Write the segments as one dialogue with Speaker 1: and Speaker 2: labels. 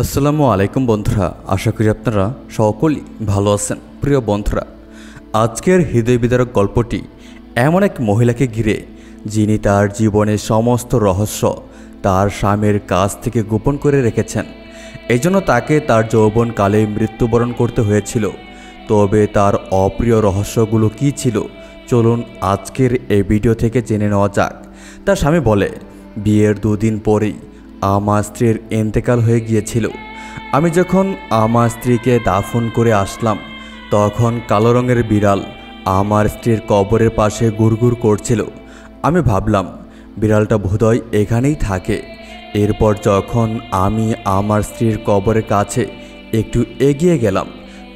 Speaker 1: আসসালামু আলাইকুম বন্ধুরা, আশা করি আপনারা সকলেই ভালো আছেন। প্রিয় বন্ধুরা, আজকের হৃদয় বিদারক গল্পটি এমন এক মহিলাকে ঘিরে, যিনি তার জীবনের সমস্ত রহস্য তার স্বামীর কাছ থেকে গোপন করে রেখেছেন। এজন্য তাকে তার যৌবনকালে মৃত্যুবরণ করতে হয়েছিল। তবে তার অপ্রিয় রহস্যগুলো কী ছিল, চলুন আজকের এই ভিডিও থেকে জেনে নেওয়া যাক। তার স্বামী বলে, বিয়ের দুদিন পরেই আমার স্ত্রীর ইন্তেকাল হয়ে গিয়েছিল। আমি যখন আমার স্ত্রীকে দাফন করে আসলাম, তখন কালো রঙের বিড়াল আমার স্ত্রীর কবরের পাশে গুড়গুড় করছিল। আমি ভাবলাম বিড়ালটা বোধহয় এখানেই থাকে। এরপর যখন আমি আমার স্ত্রীর কবরের কাছে একটু এগিয়ে গেলাম,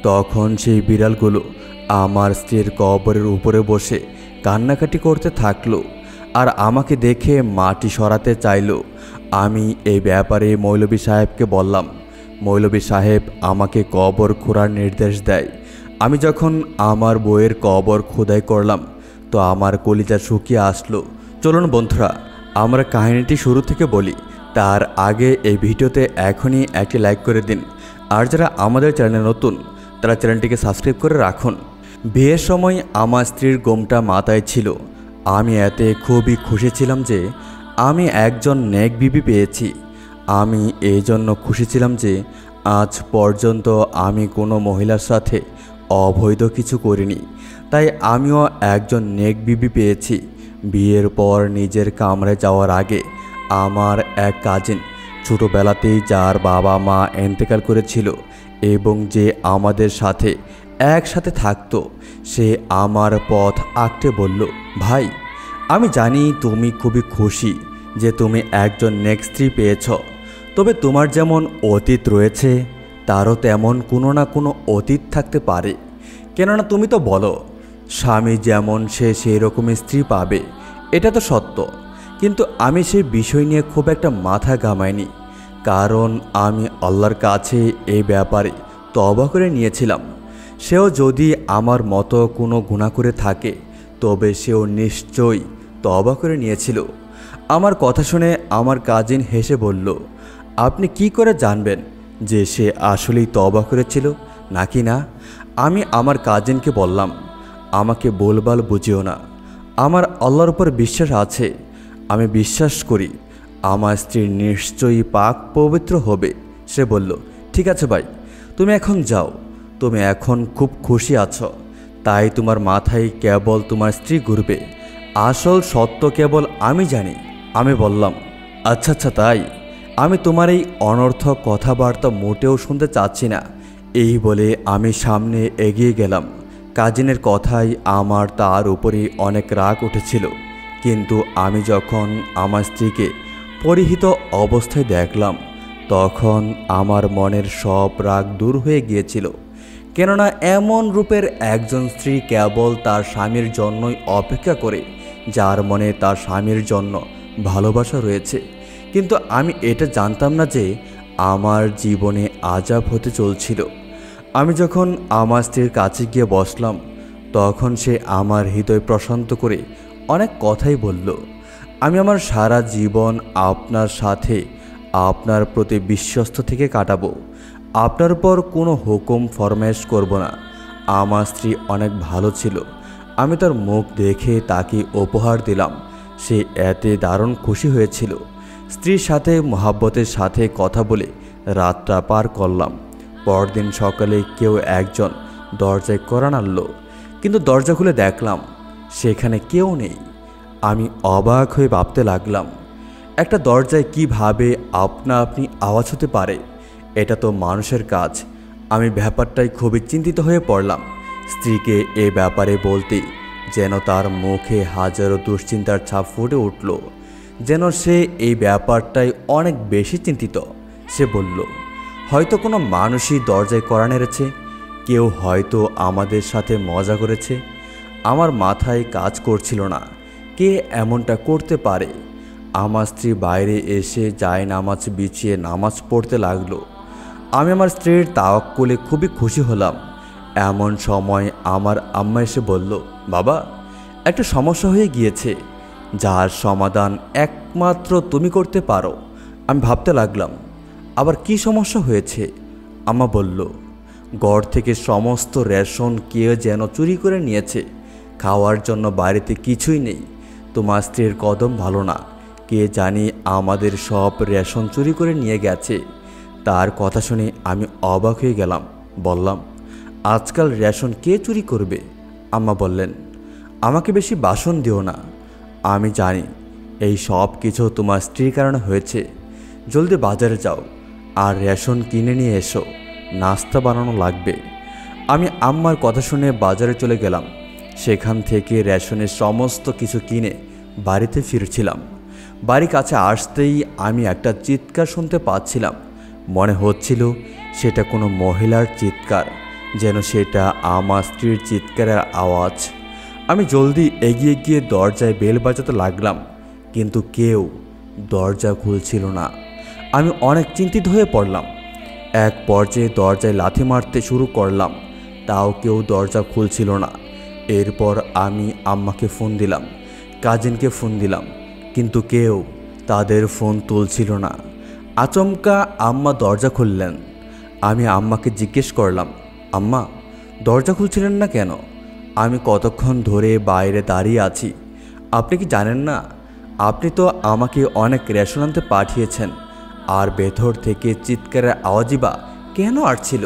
Speaker 1: তখন সেই বিড়ালগুলো আমার স্ত্রীর কবরের উপরে বসে কান্নাকাটি করতে থাকলো আর আমাকে দেখে মাটি সরাতে চাইল। আমি এই ব্যাপারে মৌলভী সাহেবকে বললাম। মৌলভী সাহেব আমাকে কবর খোঁড়ার নির্দেশ দেয়। আমি যখন আমার বইয়ের কবর খোদাই করলাম, তো আমার কলিজা শুকিয়ে আসলো। চলুন বন্ধুরা, আমরা কাহিনীটি শুরু থেকে বলি। তার আগে এই ভিডিওতে এখনই একটি লাইক করে দিন, আর যারা আমাদের চ্যানেলে নতুন তারা চ্যানেলটিকে সাবস্ক্রাইব করে রাখুন। বিয়ের সময় আমার স্ত্রীর গোমটা মাথায় ছিল। আমি এতে খুবই খুশি ছিলাম যে আমি একজন নেক বিবি পেয়েছি। আমি এই জন্য খুশি ছিলাম যে আজ পর্যন্ত আমি কোনো মহিলার সাথে অবৈধ কিছু করিনি, তাই আমিও একজন নেক বিবি পেয়েছি। বিয়ের পর নিজের কামরায় যাওয়ার আগে আমার এক কাজিন, ছোটোবেলাতেই যার বাবা মা ইন্তেকাল করেছিল এবং যে আমাদের সাথে একসাথে থাকতো, সে আমার পথ আঁকতে বলল, ভাই, আমি জানি তুমি খুবই খুশি যে তুমি একজন নেক স্ত্রী পেয়েছ। তবে তোমার যেমন অতীত রয়েছে, তারও তেমন কোনো না কোনো অতীত থাকতে পারে। কেননা তুমি তো বলো স্বামী যেমন সে সেই রকমের স্ত্রী পাবে, এটা তো সত্য। কিন্তু আমি সেই বিষয় নিয়ে খুব একটা মাথা ঘামাইনি, কারণ আমি আল্লাহর কাছে এই ব্যাপারে তওবা করে নিয়েছিলাম। সেও যদি আমার মতো কোনো গুনাহ করে থাকে, তবে সেও নিশ্চয়ই তওবা করে নিয়েছিল। আমার কথা শুনে আমার কাজিন হেসে বলল, আপনি কি করে জানবেন যে সে আসলেই তওবা করেছিল নাকি না? আমি আমার কাজিনকে বললাম, আমাকে বলবাল বুঝিও না, আমার আল্লাহর উপর বিশ্বাস আছে। আমি বিশ্বাস করি আমার স্ত্রী নিশ্চয়ই পাক পবিত্র হবে। সে বলল, ঠিক আছে ভাই, তুমি এখন যাও। তুমি এখন খুব খুশি আছো, তাই তোমার মাথায় কেবল তোমার স্ত্রী ঘুরবে। আসল সত্য কেবল আমি জানি। আমি বললাম, আচ্ছা আচ্ছা, তাই? আমি তোমার এই অনর্থক কথাবার্তা মোটেও শুনতে চাচ্ছি না। এই বলে আমি সামনে এগিয়ে গেলাম। কাজিনের কথায় আমার তার উপরে অনেক রাগ উঠেছিল, কিন্তু আমি যখন আমার স্ত্রীকে পরিহিত অবস্থায় দেখলাম, তখন আমার মনের সব রাগ দূর হয়ে গিয়েছিল। কেননা এমন রূপের একজন স্ত্রী কেবল তার স্বামীর জন্যই অপেক্ষা করে, যার মনে তার স্বামীর জন্য ভালোবাসা রয়েছে। কিন্তু আমি এটা জানতাম না যে আমার জীবনে আযাব হতে চলছিল। আমি যখন আমার স্ত্রীর কাছে গিয়ে বসলাম, তখন সে আমার হৃদয় প্রশান্ত করে অনেক কথাই বলল। আমি আমার সারা জীবন আপনার সাথে আপনার প্রতি বিশ্বস্ত থেকে কাটাবো। আপনার উপর কোনো হুকুম ফরমায়েশ করব না। আমার স্ত্রী অনেক ভালো ছিল। আমি তার মুখ দেখে তাকে উপহার দিলাম। সে এতে দারুণ খুশি হয়েছিল। স্ত্রীর সাথে মোহাব্বতের সাথে কথা বলে রাতটা পার করলাম। পরদিন সকালে কেউ একজন দরজায় কড়া নাড়ল, কিন্তু দরজা খুলে দেখলাম সেখানে কেউ নেই। আমি অবাক হয়ে ভাবতে লাগলাম, একটা দরজায় কিভাবে আপনা আপনি আওয়াজ হতে পারে? এটা তো মানুষের কাজ। আমি ব্যাপারটাই খুবই চিন্তিত হয়ে পড়লাম। স্ত্রীকে এ ব্যাপারে বলতে যেন তার মুখে হাজারো দুশ্চিন্তার ছাপ ফুটে উঠল, যেন সে এই ব্যাপারটাই অনেক বেশি চিন্তিত। সে বলল, হয়তো কোনো মানুষই দরজায় কড়া নেড়েছে, কেউ হয়তো আমাদের সাথে মজা করেছে। আমার মাথায় কাজ করছিল না, কে এমনটা করতে পারে। আমার স্ত্রী বাইরে এসে যায় নামাজ বিছিয়ে নামাজ পড়তে লাগলো। আমি আমার স্ত্রীর তাওয়াক্কুলে খুবই খুশি হলাম। এমন সময় আমার আম্মা এসে বলল, বাবা, একটা সমস্যা হয়ে গিয়েছে, যার সমাধান একমাত্র তুমি করতে পারো। আমি ভাবতে লাগলাম, আবার কি সমস্যা হয়েছে? আম্মা বলল, ঘর থেকে সমস্ত রেশন কেউ যেন চুরি করে নিয়েছে। খাওয়ার জন্য বাড়িতে কিছুই নেই। তোমার স্ত্রীর কদম ভালো না, কে জানি আমাদের সব রেশন চুরি করে নিয়ে গেছে। তার কথা শুনে আমি অবাক হয়ে গেলাম। বললাম, আজকাল রেশন কে চুরি করবে? আম্মা বললেন, আমাকে বেশি বাসন দিও না। আমি জানি এই সব কিছু তোমার স্ত্রীর কারণে হয়েছে। জলদি বাজারে যাও আর রেশন কিনে নিয়ে এসো, নাস্তা বানানো লাগবে। আমি আম্মার কথা শুনে বাজারে চলে গেলাম। সেখান থেকে রেশনের সমস্ত কিছু কিনে বাড়িতে ফিরছিলাম। বাড়ির কাছে আসতেই আমি একটা চিৎকার শুনতে পাচ্ছিলাম। মনে হচ্ছিল সেটা কোনো মহিলার চিৎকার, যেন সেটা আমার স্ত্রীর চিৎকারের আওয়াজ। আমি জলদি এগিয়ে গিয়ে দরজায় বেল বাজাতে লাগলাম, কিন্তু কেউ দরজা খুলছিল না। আমি অনেক চিন্তিত হয়ে পড়লাম। এক পর্যায়ে দরজায় লাথি মারতে শুরু করলাম, তাও কেউ দরজা খুলছিল না। এরপর আমি আম্মাকে ফোন দিলাম, কাজিনকে ফোন দিলাম, কিন্তু কেউ তাদের ফোন তুলছিল না। আচমকা আম্মা দরজা খুললেন। আমি আম্মাকে জিজ্ঞেস করলাম, আম্মা, দরজা খুলছিলেন না কেন? আমি কতক্ষণ ধরে বাইরে দাঁড়িয়ে আছি। আপনি কি জানেন না, আপনি তো আমাকে অনেক রেশন আনতে পাঠিয়েছেন, আর ভেতর থেকে চিৎকারের আওয়াজই বা কেন আসছিল?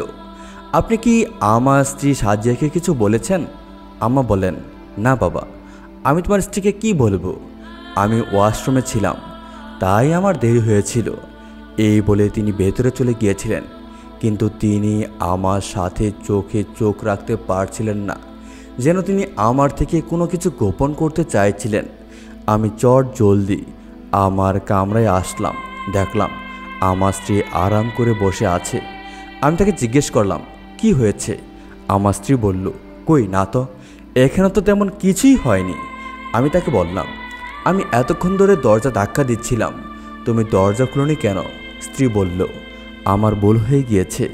Speaker 1: আপনি কি আমার স্ত্রী সাজিয়াকে কিছু বলেছেন? আম্মা বলেন, না বাবা, আমি তোমার স্ত্রীকে কি বলবো? আমি ওয়াশরুমে ছিলাম, তাই আমার দেরি হয়েছিল। এই বলে তিনি ভেতরে চলে গিয়েছিলেন, কিন্তু তিনি আমার সাথে চোখে চোখ রাখতে পারছিলেন না, যেন তিনি আমার থেকে কোনো কিছু গোপন করতে চাইছিলেন। আমি জলদি আমার কামরায় আসলাম। দেখলাম আমার স্ত্রী আরাম করে বসে আছে। আমি তাকে জিজ্ঞেস করলাম, কি হয়েছে? আমার স্ত্রী বলল, কই না তো, এখানে তো তেমন কিছুই হয়নি। আমি তাকে বললাম, আমি এতক্ষণ ধরে দরজা ধাক্কা দিচ্ছিলাম, তুমি দরজা খুলোনি কেন? স্ত্রী বলল, আমার ভুল হয়ে গিয়েছে,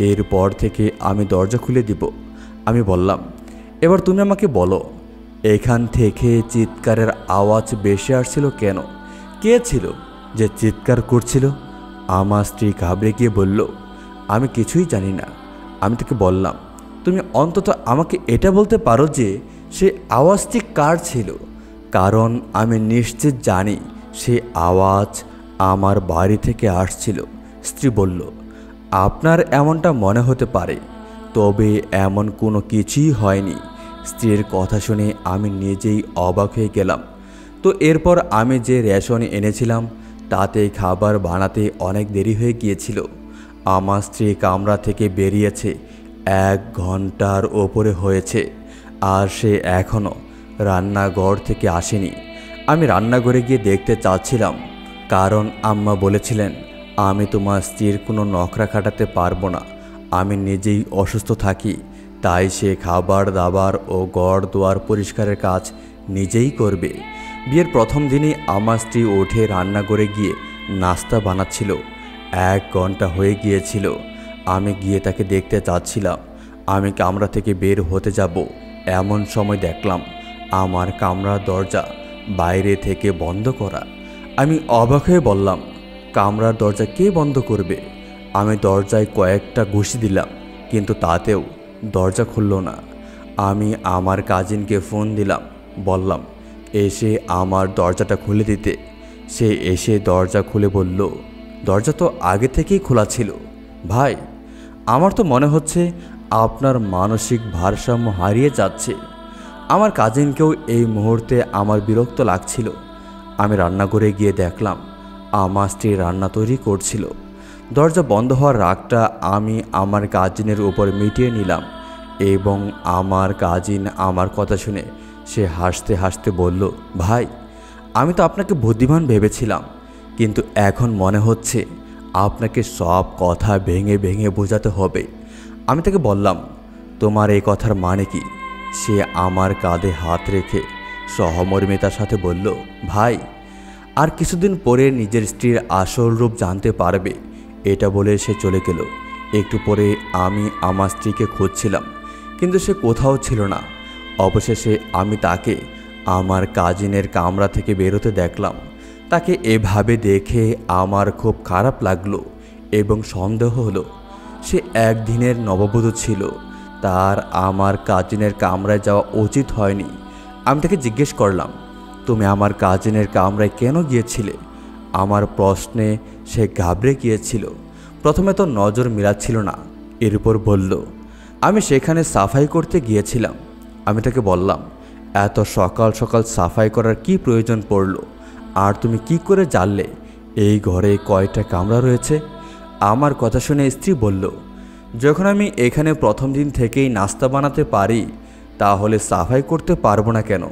Speaker 1: এরপর থেকে আমি দরজা খুলে দিব। আমি বললাম, এবার তুমি আমাকে বলো, এখান থেকে চিৎকারের আওয়াজ বেশি আসছিল কেন? কে ছিল যে চিৎকার করছিল? আমার স্ত্রী ঘাবড়ে গিয়ে বলল, আমি কিছুই জানি না। আমি তাকে বললাম, তুমি অন্তত আমাকে এটা বলতে পারো যে সে আওয়াজটি কার ছিল, কারণ আমি নিশ্চিত জানি সে আওয়াজ আমার বাড়ি থেকে আসছিল। স্ত্রী বলল, আপনার এমনটা মনে হতে পারে, তবে এমন কোনো কিছুই হয়নি। স্ত্রীর কথা শুনে আমি নিজেই অবাক হয়ে গেলাম। তো এরপর আমি যে রেশন এনেছিলাম তাতে খাবার বানাতে অনেক দেরি হয়ে গিয়েছিল। আমার স্ত্রী কামরা থেকে বেরিয়েছে 1 ঘন্টার ওপরে হয়েছে, আর সে এখনও রান্নাঘর থেকে আসেনি। আমি রান্নাঘরে গিয়ে দেখতে চাচ্ছিলাম, কারণ আম্মা বলেছিলেন আমি তোমার স্ত্রীর কোনো নখরা খাটাতে পারবো না, আমি নিজেই অসুস্থ থাকি, তাই সে খাবার দাবার ও ঘর দুয়ার পরিষ্কারের কাজ নিজেই করবে। বিয়ের প্রথম দিনই আমার স্ত্রী উঠে রান্নাঘরে গিয়ে নাস্তা বানাচ্ছিল। 1 ঘন্টা হয়ে গিয়েছিল। আমি গিয়ে তাকে দেখতে চাচ্ছিলাম। আমি কামরা থেকে বের হতে যাব, এমন সময় দেখলাম আমার কামরার দরজা বাইরে থেকে বন্ধ করা। আমি অবাক হয়ে বললাম, কামরার দরজা কে বন্ধ করবে? আমি দরজায় কয়েকটা ঘুষি দিলাম, কিন্তু তাতেও দরজা খুলল না। আমি আমার কাজিনকে ফোন দিলাম, বললাম এসে আমার দরজাটা খুলে দিতে। সে এসে দরজা খুলে বলল, দরজা তো আগে থেকেই খোলা ছিল। ভাই, আমার তো মনে হচ্ছে আপনার মানসিক ভারসাম্য হারিয়ে যাচ্ছে। আমার কাজিনকেও এই মুহূর্তে আমার বিরক্ত লাগছিল। আমি রান্নাঘরে গিয়ে দেখলাম আমার স্ত্রী রান্না তৈরি করছিল। দরজা বন্ধ হওয়ার রাগটা আমি আমার কাজিনের উপর মিটিয়ে নিলাম, এবং আমার কাজিন আমার কথা শুনে সে হাসতে হাসতে বলল, ভাই, আমি তো আপনাকে বুদ্ধিমান ভেবেছিলাম, কিন্তু এখন মনে হচ্ছে আপনাকে সব কথা ভেঙে ভেঙে বোঝাতে হবে। আমি তাকে বললাম, তোমার এই কথার মানে কি? সে আমার কাঁধে হাত রেখে সহমর্মিতার সাথে বলল, ভাই, আর কিছুদিন পরে নিজের স্ত্রীর আসল রূপ জানতে পারবে। এটা বলে সে চলে গেল। একটু পরে আমি আমার স্ত্রীকে খুঁজছিলাম, কিন্তু সে কোথাও ছিল না। অবশেষে আমি তাকে আমার কাজিনের কামরা থেকে বেরোতে দেখলাম। তাকে এভাবে দেখে আমার খুব খারাপ লাগলো। এবং সন্দেহ হলো সে একদিনের নববধূ ছিল, তার আমার কাজিনের কামরায় যাওয়া উচিত হয়নি। আমি তাকে জিজ্ঞেস করলাম, তুমি আমার কাজিনের কামরায় কেন গিয়েছিলে? আমার প্রশ্নে সে ঘাবড়ে গিয়েছিল। প্রথমে তো নজর মিলাচ্ছিল না, এরপর বলল, আমি সেখানে সাফাই করতে গিয়েছিলাম। আমি তাকে বললাম, এত সকাল সকাল সাফাই করার কি প্রয়োজন পড়ল? আর তুমি কি করে জানলে এই ঘরে কয়টা কামরা রয়েছে? আমার কথা শুনে স্ত্রী বলল, যখন আমি এখানে প্রথম দিন থেকেই নাস্তা বানাতে পারি, তাহলে সাফাই করতে পারবো না কেন?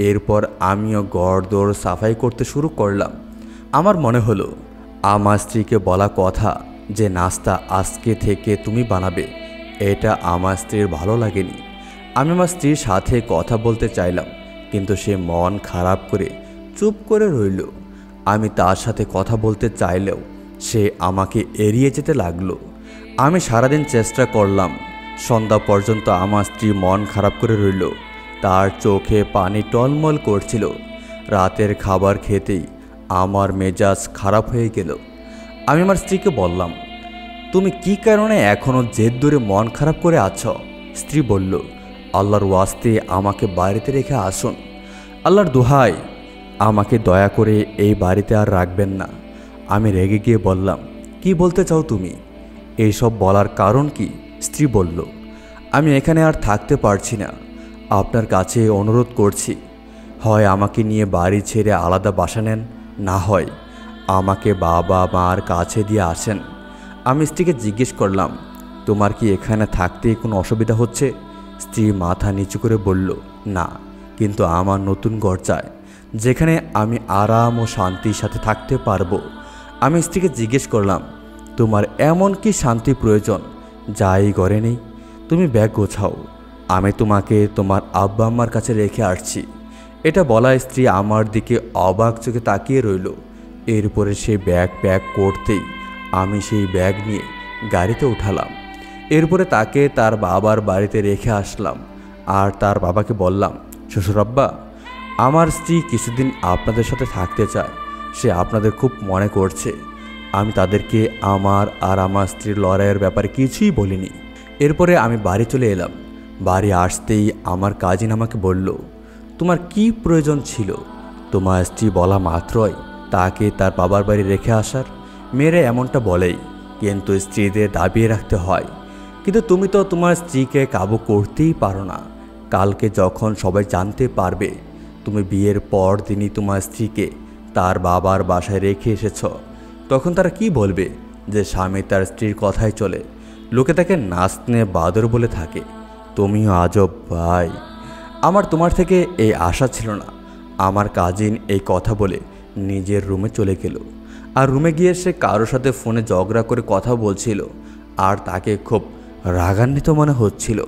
Speaker 1: এরপর আমিও ঘরদোর সাফাই করতে শুরু করলাম। আমার মনে হলো আমার স্ত্রীকে বলা কথা যে নাস্তা আজকে থেকে তুমি বানাবে, এটা আমার স্ত্রীর ভালো লাগেনি। আমি আমার স্ত্রীর সাথে কথা বলতে চাইলাম, কিন্তু সে মন খারাপ করে চুপ করে রইল। আমি তার সাথে কথা বলতে চাইলেও সে আমাকে এড়িয়ে যেতে লাগলো। আমি সারাদিন চেষ্টা করলাম, সন্ধ্যা পর্যন্ত আমার স্ত্রী মন খারাপ করে রইল, তার চোখে পানি টলমল করছিল। রাতের খাবার খেতেই আমার মেজাজ খারাপ হয়ে গেল। আমি আমার স্ত্রীকে বললাম, তুমি কি কারণে এখনও জেদ ধরে মন খারাপ করে আছো? স্ত্রী বলল, আল্লাহর ওয়াস্তে আমাকে বাড়িতে রেখে আসুন। আল্লাহর দোহাই, আমাকে দয়া করে এই বাড়িতে আর রাখবেন না। আমি রেগে গিয়ে বললাম, কি বলতে চাও তুমি? এইসব বলার কারণ কি? স্ত্রী বলল, আমি এখানে আর থাকতে পারছি না, আপনার কাছে অনুরোধ করছি, হয় আমাকে নিয়ে বাড়ি ছেড়ে আলাদা বাসা নেন, না হয় আমাকে বাবা মার কাছে দিয়ে আসেন। আমি স্ত্রীকে জিজ্ঞেস করলাম, তোমার কি এখানে থাকতে কোনো অসুবিধা হচ্ছে? স্ত্রী মাথা নিচু করে বলল, না, কিন্তু আমার নতুন ঘর চাই, যেখানে আমি আরাম ও শান্তির সাথে থাকতে পারবো। আমি স্ত্রীকে জিজ্ঞেস করলাম, তোমার এমন কি শান্তি প্রয়োজন যা এই ঘরে নেই? তুমি ব্যাগ গোছাও, আমি তোমাকে তোমার আব্বা আম্মার কাছে রেখে আসছি। এটা বলা স্ত্রী আমার দিকে অবাক চোখে তাকিয়ে রইল। এরপরে সে ব্যাগ প্যাক করতেই আমি সেই ব্যাগ নিয়ে গাড়িতে উঠালাম। এরপরে তাকে তার বাবার বাড়িতে রেখে আসলাম। আর তার বাবাকে বললাম, শ্বশুর আব্বা, আমার স্ত্রী কিছুদিন আপনাদের সাথে থাকতে চায়, সে আপনাদের খুব মনে করছে। আমি তাদেরকে আমার আর আমার স্ত্রীর লড়াইয়ের ব্যাপারে কিছুই বলিনি। এরপরে আমি বাড়ি চলে এলাম। বাড়ি আসতেই আমার কাজিন আমাকে বলল, তোমার কি প্রয়োজন ছিল তোমার স্ত্রী বলা মাত্রই তাকে তার বাবার বাড়ি রেখে আসার? মেয়েরা এমনটা বলেই, কিন্তু স্ত্রীদের দাবিয়ে রাখতে হয়। কিন্তু তুমি তো তোমার স্ত্রীকে কাবু করতেই পারো না। কালকে যখন সবাই জানতে পারবে তুমি বিয়ের পর দিনই তোমার স্ত্রীকে তার বাবার বাসায় রেখে এসেছ, তখন তারা কি বলবে? যে স্বামী তার স্ত্রীর কথাই চলে। লোকে তাকে নাচনে বাদর বলে থাকে। তুমিও আজব ভাই। আমার তোমার থেকে এই আশা ছিল না। আমার কাজিন এই কথা বলে নিজের রুমে চলে গেল। আর রুমে গিয়ে সে কারোর সাথে ফোনে ঝগড়া করে কথা বলছিল, আর তাকে খুব রাগান্বিত মনে হচ্ছিল।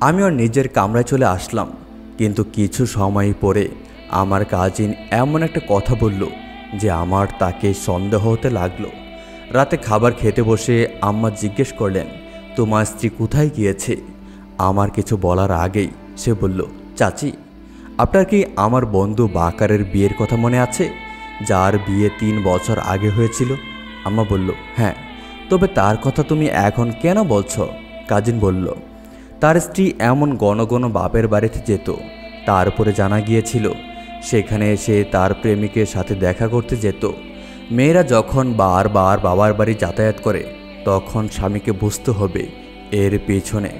Speaker 1: আমিও নিজের কামরায় চলে আসলাম। কিন্তু কিছু সময় পরে আমার কাজিন এমন একটা কথা বলল যে আমার তাকে সন্দেহ হতে লাগলো। রাতে খাবার খেতে বসে আম্মা জিজ্ঞেস করলেন, তোমার স্ত্রী কোথায় গিয়েছে? আমার কিছু বলার আগেই সে বলল, চাচি, আপনার কি আমার বন্ধু বাকারের বিয়ের কথা মনে আছে, যার বিয়ে 3 বছর আগে হয়েছিল? আম্মা বলল, হ্যাঁ। তবে তার কথা তুমি এখন কেন বলছো? কাজিন বলল, তার স্ত্রী এমন ঘন ঘন বাপের বাড়িতে যেত। তারপরে জানা গিয়েছিল সেখানে এসে তার প্রেমিকের সাথে দেখা করতে যেত। মেয়েরা যখন বারবার বাবার বাড়ি যাতায়াত করে, তখন স্বামীকে বুঝতে হবে এর পেছনে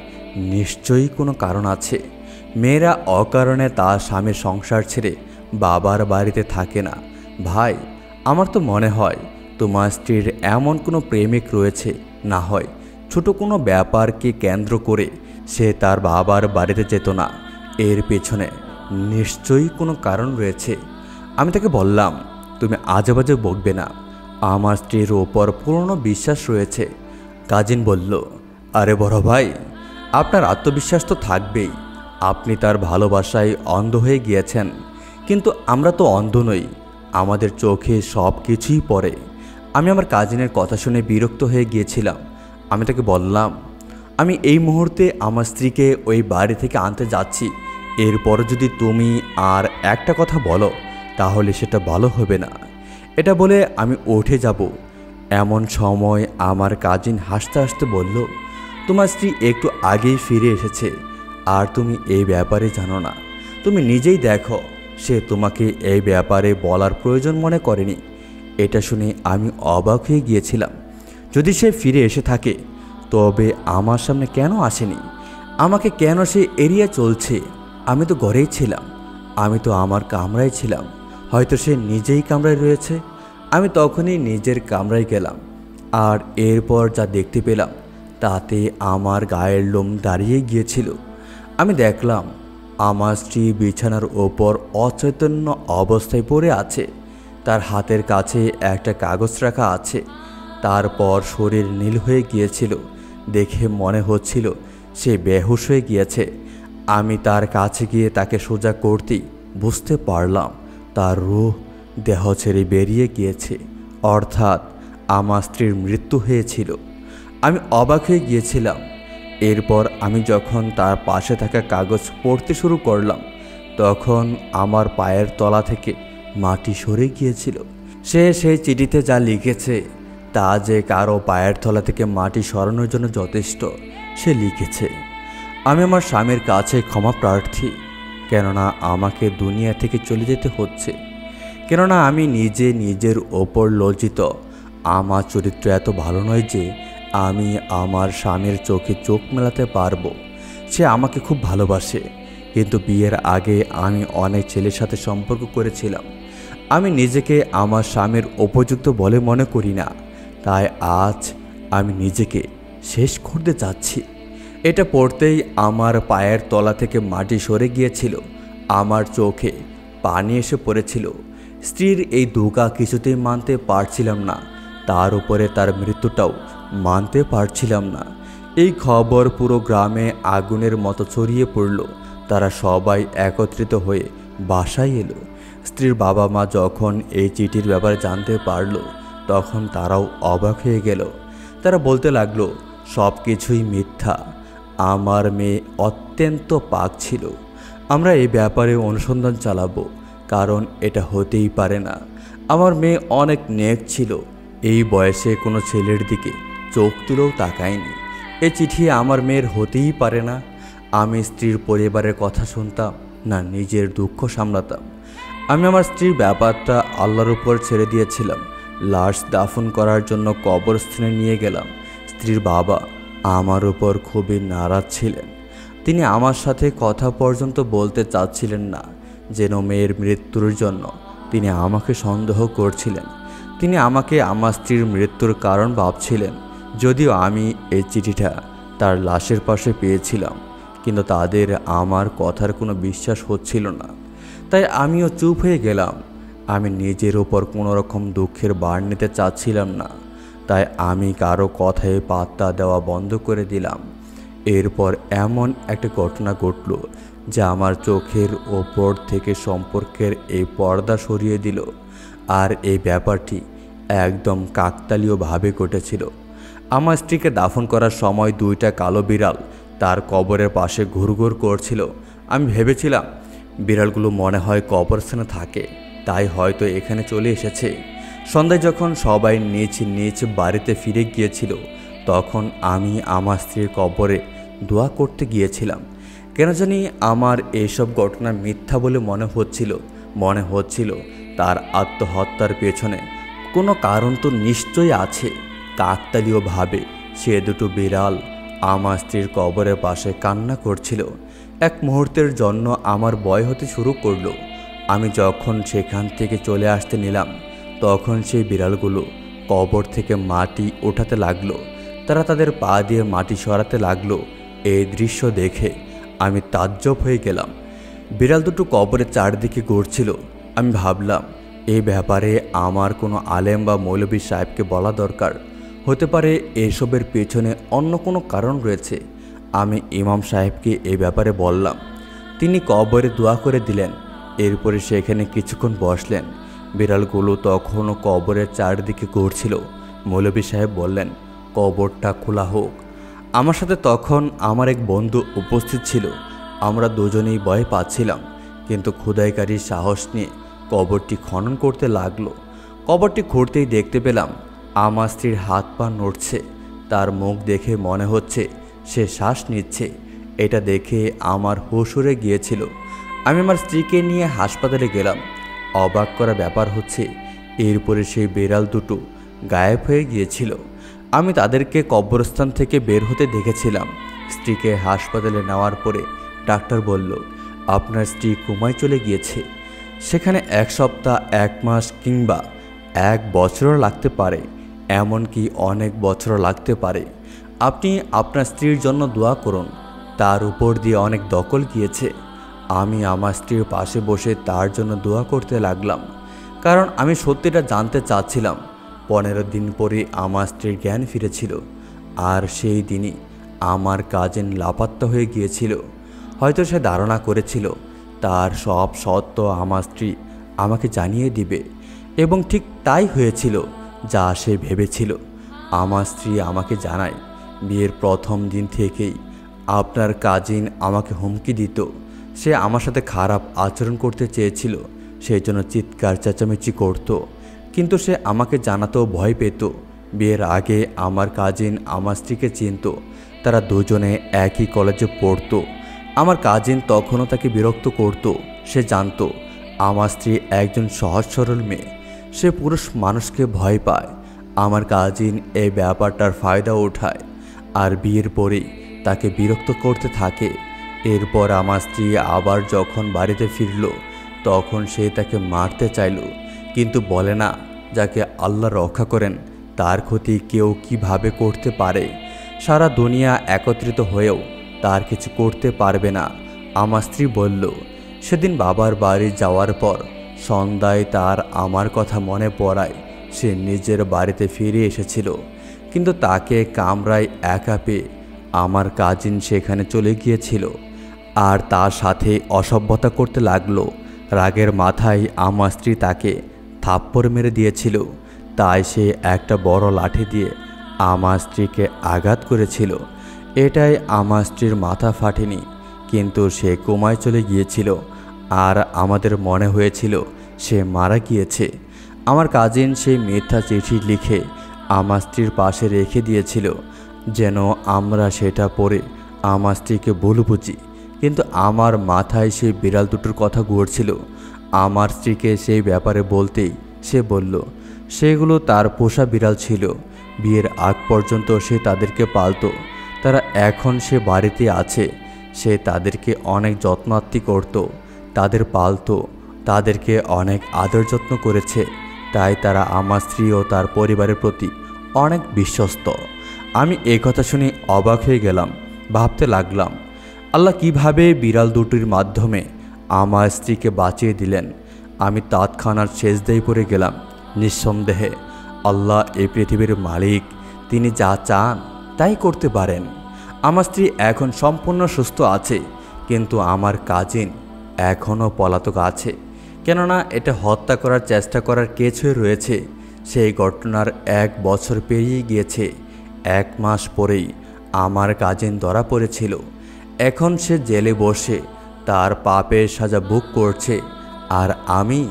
Speaker 1: নিশ্চয়ই কোনো কারণ আছে। মেয়েরা অকারণে তার স্বামীর সংসার ছেড়ে বাবার বাড়িতে থাকে না। ভাই, আমার তো মনে হয় তোমার স্ত্রীর এমন কোনো প্রেমিক রয়েছে, না হয় ছোট কোনো ব্যাপারকে কেন্দ্র করে সে তার বাবার বাড়িতে যেত না। এর পেছনে নিশ্চয়ই কোনো কারণ রয়েছে। আমি তাকে বললাম, তুমি আজেবাজে বকবে না, আমার স্ত্রীর ওপর পূর্ণ বিশ্বাস রয়েছে। কাজিন বলল, আরে বড় ভাই, আপনার আত্মবিশ্বাস তো থাকবেই। আপনি তার ভালোবাসায় অন্ধ হয়ে গিয়েছেন, কিন্তু আমরা তো অন্ধ নই, আমাদের চোখে সব কিছুই পড়ে। আমি আমার কাজিনের কথা শুনে বিরক্ত হয়ে গিয়েছিলাম। আমি তাকে বললাম, আমি এই মুহূর্তে আমার স্ত্রীকে ওই বাড়ি থেকে আনতে যাচ্ছি। এরপর যদি তুমি আর একটা কথা বলো তাহলে সেটা ভালো হবে না। এটা বলে আমি উঠে যাব। এমন সময় আমার কাজিন হাসতে হাসতে বলল, তোমার স্ত্রী একটু আগেই ফিরে এসেছে, আর তুমি এই ব্যাপারে জানো না। তুমি নিজেই দেখো, সে তোমাকে এই ব্যাপারে বলার প্রয়োজন মনে করেনি। এটা শুনে আমি অবাক হয়ে গিয়েছিলাম। যদি সে ফিরে এসে থাকে তবে আমার সামনে কেন আসেনি? আমাকে কেন সে এড়িয়ে চলছে? আমি তো ঘরেই ছিলাম, আমি তো আমার কামরায় ছিলাম। হয়তো সে নিজেই কামরায় রয়েছে। আমি তখনই নিজের কামরায় গেলাম, আর এরপর যা দেখতে পেলাম তাতে আমার গায়ের লোম দাঁড়িয়ে গিয়েছিল। আমি দেখলাম আমার স্ত্রী বিছানার ওপর অচৈতন্য অবস্থায় পড়ে আছে। তার হাতের কাছে একটা কাগজ রাখা আছে। তারপর শরীর নীল হয়ে গিয়েছিল। দেখে মনে হচ্ছিল সে বেহুশ হয়ে গিয়েছে। আমি তার কাছে গিয়ে তাকে সোজা করতেই বুঝতে পারলাম তার রূহ দেহ ছেড়ে বেরিয়ে গিয়েছে, অর্থাৎ আমার স্ত্রীর মৃত্যু হয়েছিল। আমি অবাক হয়ে গিয়েছিলাম। এরপর আমি যখন তার পাশে থাকা কাগজ পড়তে শুরু করলাম তখন আমার পায়ের তলা থেকে মাটি সরে গিয়েছিল। সে সেই চিঠিতে যা লিখেছে তা যে কারো পায়ের তলা থেকে মাটি সরানোর জন্য যথেষ্ট। সে লিখেছে, আমি আমার স্বামীর কাছে ক্ষমা প্রার্থী, কেননা আমাকে দুনিয়া থেকে চলে যেতে হচ্ছে, কেননা আমি নিজে নিজের ওপর লজ্জিত। আমার চরিত্র এত ভালো নয় যে আমি আমার স্বামীর চোখে চোখ মেলাতে পারবো। সে আমাকে খুব ভালোবাসে, কিন্তু বিয়ের আগে আমি অনেক ছেলের সাথে সম্পর্ক করেছিলাম। আমি নিজেকে আমার স্বামীর উপযুক্ত বলে মনে করি না, তাই আজ আমি নিজেকে শেষ করতে যাচ্ছি। এটা পড়তেই আমার পায়ের তলা থেকে মাটি সরে গিয়েছিল, আমার চোখে পানি এসে পড়েছিল। স্ত্রীর এই ধোঁকা কিছুতেই মানতে পারছিলাম না, তার উপরে তার মৃত্যুটাও মানতে পারছিলাম না। এই খবর পুরো গ্রামে আগুনের মতো ছড়িয়ে পড়ল। তারা সবাই একত্রিত হয়ে বাসায় এলো। স্ত্রীর বাবা মা যখন এই চিঠির ব্যাপারে জানতে পারল তখন তারাও অবাক হয়ে গেল। তারা বলতে লাগলো, সব কিছুই মিথ্যা, আমার মেয়ে অত্যন্ত পাক ছিল। আমরা এই ব্যাপারে অনুসন্ধান চালাবো, কারণ এটা হতেই পারে না। আমার মেয়ে অনেক নেক ছিল, এই বয়সে কোনো ছেলের দিকে চোখ তুলেও তাকায়নি। এই চিঠি আমার মেয়ের হতেই পারে না। আমি স্ত্রীর পরিবারের কথা শুনতাম না নিজের দুঃখ সামলাতাম। আমি আমার স্ত্রীর ব্যাপারটা আল্লাহর উপর ছেড়ে দিয়েছিলাম। লাশ দাফন করার জন্য কবরস্থানে নিয়ে গেলাম। স্ত্রীর বাবা আমার উপর খুবই নারাজ ছিলেন। তিনি আমার সাথে কথা পর্যন্ত বলতে চাচ্ছিলেন না, যেন মেয়ের মৃত্যুর জন্য তিনি আমাকে সন্দেহ করছিলেন। তিনি আমাকে আমার স্ত্রীর মৃত্যুর কারণ ভাবছিলেন। যদিও আমি এই চিঠিটা তার লাশের পাশে পেয়েছিলাম, কিন্তু তাদের আমার কথার কোনো বিশ্বাস হচ্ছিল না। তাই আমিও চুপ হয়ে গেলাম। আমি নিজের ওপর কোনো রকম দুঃখের ভার নিতে চাচ্ছিলাম না, তাই আমি কারো কথায় পাত্তা দেওয়া বন্ধ করে দিলাম। এরপর এমন একটা ঘটনা ঘটল যা আমার চোখের ওপর থেকে সম্পর্কের এই পর্দা সরিয়ে দিল। আর এই ব্যাপারটি একদম কাকতালীয়ভাবে ঘটেছিল। আমার স্ত্রীকে দাফন করার সময় দুইটা কালো বিড়াল তার কবরের পাশে ঘুরঘুর করছিল। আমি ভেবেছিলাম বিড়ালগুলো মনে হয় কবরস্থানে থাকে, তাই হয়তো এখানে চলে এসেছে। সন্ধ্যায় যখন সবাই নিজ নিজ বাড়িতে ফিরে গিয়েছিল তখন আমি আমার স্ত্রীর কবরে দোয়া করতে গিয়েছিলাম। কেন জানি আমার এইসব ঘটনা মিথ্যা বলে মনে হচ্ছিল তার আত্মহত্যার পেছনে কোনো কারণ তো নিশ্চয়ই আছে। কাকতালীয়ভাবে সে দুটো বিড়াল আমার স্ত্রীর কবরের পাশে কান্না করছিল। এক মুহূর্তের জন্য আমার ভয় হতে শুরু করলো। আমি যখন সেখান থেকে চলে আসতে নিলাম তখন সেই বিড়ালগুলো কবর থেকে মাটি ওঠাতে লাগলো। তারা তাদের পা দিয়ে মাটি সরাতে লাগলো। এই দৃশ্য দেখে আমি তাজ্জব হয়ে গেলাম। বিড়াল দুটো কবরের চারদিকে ঘুরছিল। আমি ভাবলাম এই ব্যাপারে আমার কোনো আলেম বা মৌলভী সাহেবকে বলা দরকার। হতে পারে এসবের পেছনে অন্য কোনো কারণ রয়েছে। আমি ইমাম সাহেবকে এই ব্যাপারে বললাম। তিনি কবরে দোয়া করে দিলেন। এরপরে সেখানে কিছুক্ষণ বসলেন। বিড়ালগুলো তখনও কবরের চারদিকে ঘুরছিল। মৌলভী সাহেব বললেন, কবরটা খোলা হোক। আমার সাথে তখন আমার এক বন্ধু উপস্থিত ছিল। আমরা দুজনেই ভয় পাচ্ছিলাম, কিন্তু খোদাইকারীর সাহস নিয়ে কবরটি খনন করতে লাগলো। কবরটি খুঁড়তেই দেখতে পেলাম আমার স্ত্রীর হাত পা নড়ছে, তার মুখ দেখে মনে হচ্ছে সে শ্বাস নিচ্ছে। এটা দেখে আমার হুঁশ উড়ে গিয়েছিল। আমি আমার স্ত্রীকে নিয়ে হাসপাতালে গেলাম। অবাক করা ব্যাপার হচ্ছে এরপরে সেই বিড়াল দুটো গায়েব হয়ে গিয়েছিল। আমি তাদেরকে কবরস্থান থেকে বের হতে দেখেছিলাম। স্ত্রীকে হাসপাতালে নেওয়ার পরে ডাক্তার বলল, আপনার স্ত্রী কোমায় চলে গিয়েছে। সেখানে 1 সপ্তাহ, 1 মাস কিংবা 1 বছরও লাগতে পারে, এমনকি অনেক বছরও লাগতে পারে। আপনি আপনার স্ত্রীর জন্য দোয়া করুন। তার উপর দিয়ে অনেক দখল গিয়েছে। আমি আমার স্ত্রীর পাশে বসে তার জন্য দোয়া করতে লাগলাম, কারণ আমি সত্যিটা জানতে চাচ্ছিলাম। 15 দিন পরে আমার স্ত্রীর জ্ঞান ফিরেছিল, আর সেই দিনই আমার কাজিন লাপাত্তা হয়ে গিয়েছিল। হয়তো সে ধারণা করেছিল তার সব সত্য আমার স্ত্রী আমাকে জানিয়ে দিবে, এবং ঠিক তাই হয়েছিল যা সে ভেবেছিল। আমার স্ত্রী আমাকে জানায়, বিয়ের প্রথম দিন থেকেই আপনার কাজিন আমাকে হুমকি দিত। সে আমার সাথে খারাপ আচরণ করতে চেয়েছিল, সেই জন্য চিৎকার চেঁচামেচি করত, কিন্তু সে আমাকে জানাতেও ভয় পেত। বিয়ের আগে আমার কাজিন আমার স্ত্রীকে চিনত, তারা দুজনে একই কলেজে পড়তো। আমার কাজিন তখনও তাকে বিরক্ত করত। সে জানত আমার স্ত্রী একজন সহজ সরল মেয়ে, সে পুরুষ মানুষকে ভয় পায়। আমার কাজিন এই ব্যাপারটার ফায়দা ওঠায়, আর বিয়ের পরেই তাকে বিরক্ত করতে থাকে। এরপর আমার স্ত্রী আবার যখন বাড়িতে ফিরল, তখন সে তাকে মারতে চাইল, কিন্তু বলে না, যাকে আল্লাহ রক্ষা করেন তার ক্ষতি কেউ কিভাবে করতে পারে। সারা দুনিয়া একত্রিত হয়েও তার কিছু করতে পারবে না। আমার স্ত্রী বলল, সেদিন বাবার বাড়ি যাওয়ার পর সন্ধ্যায় তার আমার কথা মনে পড়ায় সে নিজের বাড়িতে ফিরে এসেছিল, কিন্তু তাকে কামরায় একা পেয়ে আমার কাজিন সেখানে চলে গিয়েছিল, আর তার সাথে অসভ্যতা করতে লাগলো। রাগের মাথায় আমার স্ত্রী তাকে থাপ্পড় মেরে দিয়েছিল, তাই সে একটা বড় লাঠি দিয়ে আমার স্ত্রীকে আঘাত করেছিল। এটাই আমার স্ত্রীর মাথা ফাটেনি, কিন্তু সে কোমায় চলে গিয়েছিল, আর আমাদের মনে হয়েছিল সে মারা গিয়েছে। আমার কাজিন সেই মিথ্যা চিঠি লিখে আমার স্ত্রীর পাশে রেখে দিয়েছিল, যেন আমরা সেটা পড়ে আমার স্ত্রীকে ভুল বুঝি। কিন্তু আমার মাথায় সেই বিড়াল দুটোর কথা ঘুরছিল। আমার স্ত্রীকে সেই ব্যাপারে বলতেই সে বলল, সেগুলো তার পোষা বিড়াল ছিল। বিয়ের আগ পর্যন্ত সে তাদেরকে পালতো। তারা এখন সে বাড়িতে আছে। সে তাদেরকে অনেক যত্নার্থী করত, তাদের পালতো, তাদেরকে অনেক আদর যত্ন করেছে। তাই তারা আমার স্ত্রী ও তার পরিবারের প্রতি অনেক বিশ্বস্ত। আমি এই কথা শুনে অবাক হয়ে গেলাম। ভাবতে লাগলাম, আল্লাহ কিভাবে বিড়াল দুটির মাধ্যমে আমার স্ত্রীকে বাঁচিয়ে দিলেন। আমি তৎক্ষণাৎ সেজদায় পড়ে গেলাম। নিঃসন্দেহে আল্লাহ এই পৃথিবীর মালিক, তিনি যা চান তাই করতে পারেন। আমার স্ত্রী এখন সম্পূর্ণ সুস্থ আছে, কিন্তু আমার কাজিন এখনও পলাতক আছে, কেননা এটা হত্যা করার চেষ্টা করার কেস হয়ে রয়েছে। সেই ঘটনার 1 বছর পেরিয়ে গিয়েছে। 1 মাস পরেই আমার কাজিন ধরা পড়েছিল। এখন সে জেলে বসে তার পাপের সাজা ভোগ করছে, আর আমি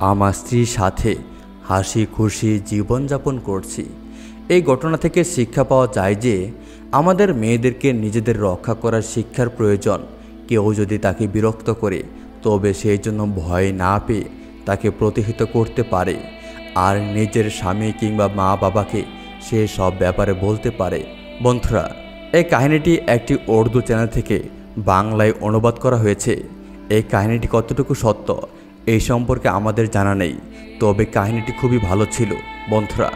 Speaker 1: আমার স্ত্রীর সাথে হাসি খুশি জীবনযাপন করছি। এই ঘটনা থেকে শিক্ষা পাওয়া যায় যে আমাদের মেয়েদেরকে নিজেদের রক্ষা করার শিক্ষার প্রয়োজন। কেউ যদি তাকে বিরক্ত করে, তবে সেই জন্য ভয় না পেয়ে তাকে প্রতিহত করতে পারে, আর নিজের স্বামী কিংবা মা বাবাকে সে সব ব্যাপারে বলতে পারে। বন্ধুরা, এই কাহিনীটি একটি উর্দু চ্যানেল থেকে বাংলায় অনুবাদ করা হয়েছে। এই কাহিনীটি কতটুকু সত্য এই সম্পর্কে আমাদের জানা নেই, তবে কাহিনীটি খুবই ভালো ছিল। বন্ধুরা,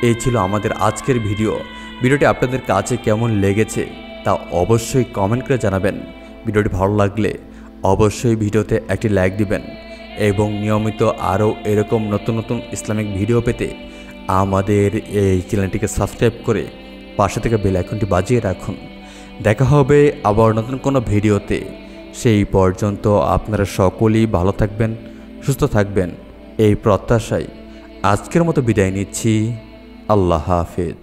Speaker 1: এই ছিল আমাদের আজকের ভিডিওটি আপনাদের কাছে কেমন লেগেছে তা অবশ্যই কমেন্ট করে জানাবেন। ভিডিওটি ভালো লাগলে অবশ্যই ভিডিওতে একটি লাইক দিবেন, এবং নিয়মিত আরও এরকম নতুন নতুন ইসলামিক ভিডিও পেতে আমাদের এই চ্যানেলটিকে সাবস্ক্রাইব করে পাশে থেকে বেল আইকনটি বাজিয়ে রাখুন। দেখা হবে আবার নতুন কোনো ভিডিওতে। সেই পর্যন্ত আপনারা সকলেই ভালো থাকবেন, সুস্থ থাকবেন, এই প্রত্যাশায় আজকের মতো বিদায় নিচ্ছি। আল্লাহ হাফেজ।